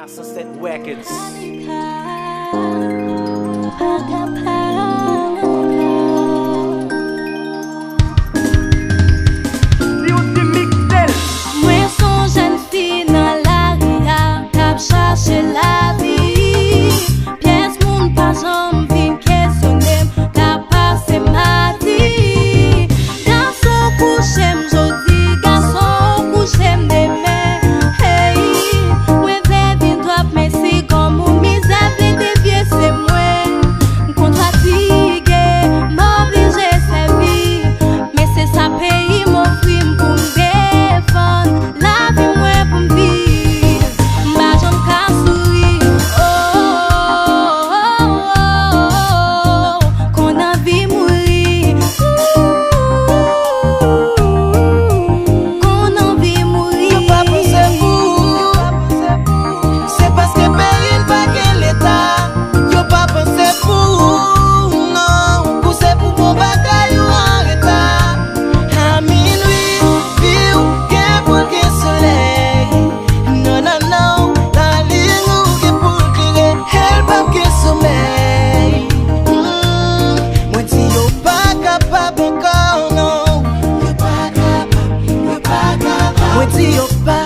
Sunset Records. Mwen son jen fi nan la ria, kap chache la vi. Pies moun pa jom vin kesonem, kap pase mati. Garçon kouchem jodi, garçon kouchem demen. Hey, mwen vle vin drop men si kon moun mizable de vie se mwen. Kontratige, m'oblige se vi, men se sa peyi m'ofri m'pou m'defan. La vi mwen pou m'viv, mba jom ka souri. Kon anvi mouri, kon anvi mouri. Yo pa pense pou, c'est parce que pays pa gen l'état. Yo pa pense pou, non, pou c'est pour bon bagay ou en retard. À minuit, viu, gen pou gen soleil. Non, non, non, la ligne ou gen pou clairer, elle pa gen sommeil. Moi di yo pa capable encore, non. Yo pa capable, yo pa capable. Moi di yo pa